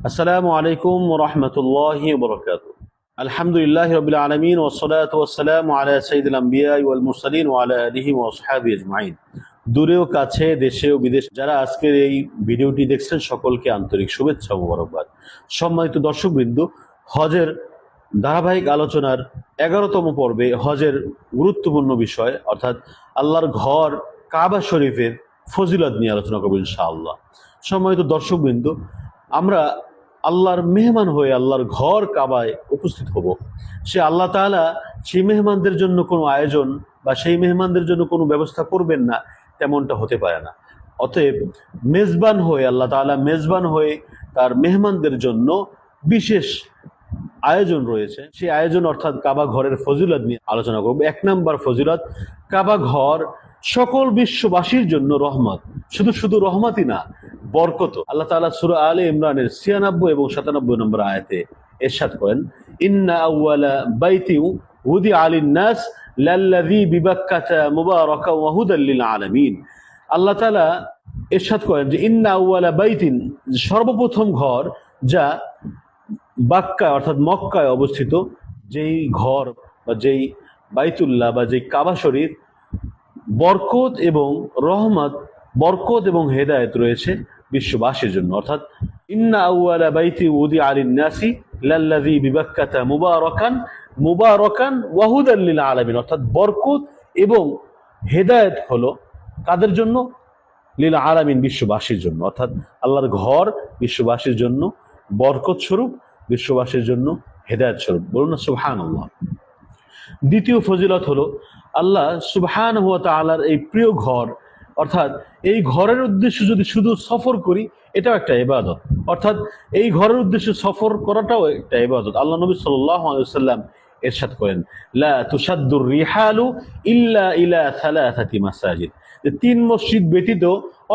আসসালামু আলাইকুম ওয়া রাহমাতুল্লাহি ওয়া বারাকাতুহু। আলহামদুলিল্লাহি রাব্বিল আলামিন ওয়াস সালাতু ওয়াস সালামু আলা সাইয়্যিদিল আমবিয়া ওয়াল মুরসালিন ওয়া আলা আলিহি ওয়া আসহাবিহি আজমাইন। দূরেও কাছে, দেশে ও বিদেশে যারা আজকের এই ভিডিওটি দেখছেন সকলকে আন্তরিক শুভেচ্ছা ও মোবারকবাদ। সম্মানিত দর্শকবৃন্দ, হজের ধারাবাহিক আলোচনার 11তম পর্বে হজের গুরুত্বপূর্ণ বিষয় অর্থাৎ আল্লাহর ঘর কাবা শরীফের ফজিলত নিয়ে আলোচনা করব ইনশাআল্লাহ। সম্মানিত দর্শকবৃন্দ, আমরা আল্লাহর মেহমান হয়ে আল্লাহর ঘর কাবায় উপস্থিত হব। সে আল্লাহ তাআলা সেই মেহমানদের জন্য কোনো আয়োজন বা সেই মেহমানদের জন্য কোনো ব্যবস্থা করবেন না, তেমনটা হতে পারে না। অতএব মেজবান হয়ে আল্লাহ তাআলা মেজবান হয়ে তার মেহমানদের জন্য বিশেষ আয়োজন রয়েছে। সেই আয়োজন অর্থাৎ কাবা ঘরের ফজিলত নিয়ে আলোচনা করব। 1 নম্বর ফজিলত, কাবা ঘর সকল বিশ্ববাসীর জন্য রহমত। শুধু শুধু রহমতই না, বরকত। আল্লাহ তাআলা সূরা আলে ইমরানের 96 এবং 97 নম্বর আয়াতে ইরশাদ করেন, ইন্না আউওয়ালা বাইতি উদিআ লিন-নাস লাল্লাযী বিবাক্কাতা মুবারাকান ওয়া হুদাল লিল আলামিন। আল্লাহ তাআলা ইরশাদ করেন যে ইন্না আউওয়ালা বাইতিন, সর্বপ্রথম ঘর যা বাক্কা অর্থাৎ মক্কায় অবস্থিত, যেই ঘর বা যেই বাইতুল্লাহ বা যেই কাবা শরীফ বরকত এবং রহমত, বরকত এবং হেদায়েত রয়েছে বিশ্ববাসীর জন্য। অর্থাৎ ইন্না আউওয়ালা বাইতি উদিআ লিন-নাসি লাল্লাযী বিবাক্কাতা মুবারাকান ওয়া হুদাল লিল আলামিন। অর্থাৎ বরকত এবং হেদায়েত হলো কাদের জন্য? লিল আলামিন, বিশ্ববাসীর জন্য। অর্থাৎ আল্লাহর ঘর বিশ্ববাসীর জন্য বরকত স্বরূপ, বিশ্ববাসীর জন্য হেদায়েত স্বরূপ। বলুন না সুবহানাল্লাহ। দ্বিতীয় ফজিলত হলো, আল্লাহ সুবহানাহু ওয়া তাআলার এই প্রিয় ঘর, অর্থাৎ এই ঘরের উদ্দেশ্যে যদি শুধু সফর করি, এটাও একটা ইবাদত। অর্থাৎ এই ঘরের উদ্দেশ্যে সফর করাটাও একটা ইবাদত। আল্লাহ নবী সাল্লাল্লাহু আলাইহি ওয়াসাল্লাম ইরশাদ করেন, লা তুশাদ্দুর রিহালু ইল্লা ইলা সালাসাতি মাসাজিদ। যে 3 মসজিদ ব্যতীত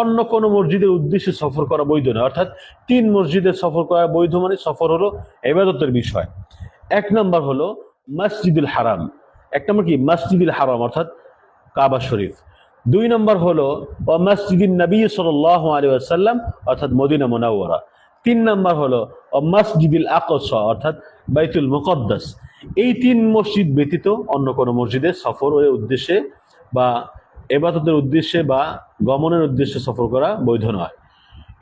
অন্য কোনো মসজিদের উদ্দেশ্যে সফর করা বৈধ নয়। অর্থাৎ 3 মসজিদে সফর করা বৈধ, মানে সফর হলো ইবাদতের বিষয়। 1 নম্বর হলো মসজিদুল হারাম। 1 নম্বর কি? মসজিদুল হারাম অর্থাৎ কাবা শরীফ। 2 নম্বর হলো ও মসজিদিন নবী সাল্লাল্লাহু আলাইহি ওয়াসাল্লাম অর্থাৎ মদিনা মুনাওয়ারা। 3 নম্বর হলো ও মসজিদুল আকসা অর্থাৎ বাইতুল মুকদ্দাস। এই 3 মসজিদ ব্যতীত অন্য কোনো মসজিদে সফরের উদ্দেশ্যে বা ইবাদতের উদ্দেশ্যে বা গমনের উদ্দেশ্যে সফর করা বৈধ নয়।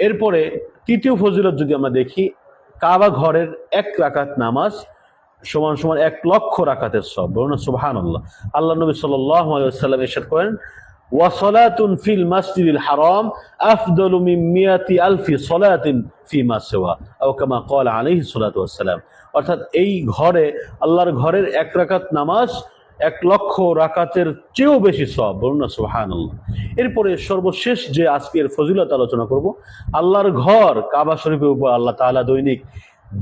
এরপরে তৃতীয় ফজিলত যদি আমরা দেখি, কাবা ঘরের 1 রাকাত নামাজ সমান সমান 1 লক্ষ রাকাতের সওয়াব। বলুন সুবহানাল্লাহ। আল্লাহ নবী সাল্লাল্লাহু আলাইহি ওয়াসাল্লাম ইরশাদ করেন, ওয়া সালাতুন ফিল মাসজিদিল হারাম আফদালু মিন মিয়াতি আলফি সালাতিন ফিমা সিওয়া আও কামা ক্বালা আলাইহিস সালাতু ওয়াস সালাম। অর্থাৎ এই ঘরে, আল্লাহর ঘরের 1 রাকাত নামাজ 1 লক্ষ রাকাতের চেয়েও বেশি সওয়াব। বলুন না সুবহানাল্লাহ। এরপরে সর্বশেষ যে আজকের ফজিলত আলোচনা করব, আল্লাহর ঘর কাবা শরীফের উপর আল্লাহ তাআলা দৈনিক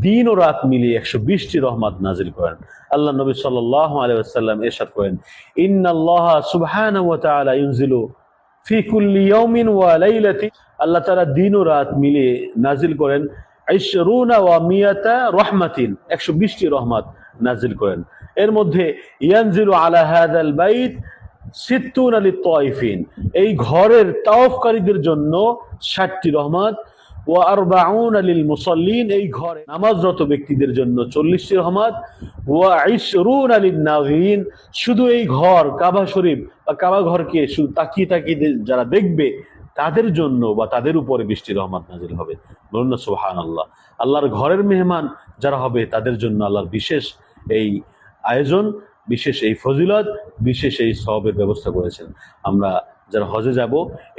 দিন ও রাত মিলিয়ে 120টি রহমত নাজিল করেন। আল্লাহ নবী সাল্লাল্লাহু আলাইহি ওয়াসাল্লাম ইরশাদ করেন, ইন্নাল্লাহা সুবহানাহু ওয়া তাআলা ইউনজিলু ফি কুল্লি ইয়াউমিন ওয়া লাইলাতিন। আল্লাহ তাআলা দিন ও রাত মিলিয়ে নাজিল করেন 20 ওয়া মিয়াতা রহমাতিন, 120টি রহমত নাজিল করেন। এর মধ্যে ইয়ানজিলু আলা হাযাল বাইত 60 লিত-তায়িফিন, এই ঘরের তাওয়াফকারীদের জন্য 60টি রহমত। ওয়া 40 লিল মুসাল্লিন, এই ঘরে নামাজরত ব্যক্তিদের জন্য 40টি রহমত। ওয়া 20 লিন-নাযিরিন, শুধু এই ঘর কাবা শরীফ বা কাবা ঘরকে শুধু তাকিয়ে তাকিয়ে যারা দেখবে তাদের জন্য বা তাদের উপরে 20টি রহমত নাজিল হবে। বলুন না সুবহানাল্লাহ। আল্লাহর ঘরের মেহমান যারা হবে তাদের জন্য আল্লাহর বিশেষ এই আয়োজন, বিশেষ এই ফজিলত, বিশেষ এই সওয়াবের ব্যবস্থা করেছেন। আমরা যারা হজে যাব,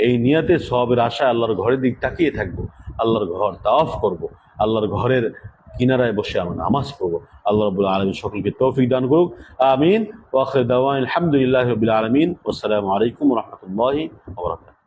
এই নিয়তে সওয়াবের আশায় আল্লাহর ঘরের দিক তাকিয়ে থাকবো, আল্লাহর ঘর তাওয়াফ করব, আল্লাহর ঘরের কিনারায় বসে আমরা নামাজ পড়বো। আল্লাহ রাব্বুল আলামিন সকলকে তৌফিক দান করুক। আমিন। ওয়া আখিরু দাওয়ানা আলহামদুলিল্লাহি রাব্বিল আলামিন। আসসালামু আলাইকুম ওয়া রাহমাতুল্লাহি ওয়া বারাকাতুহু।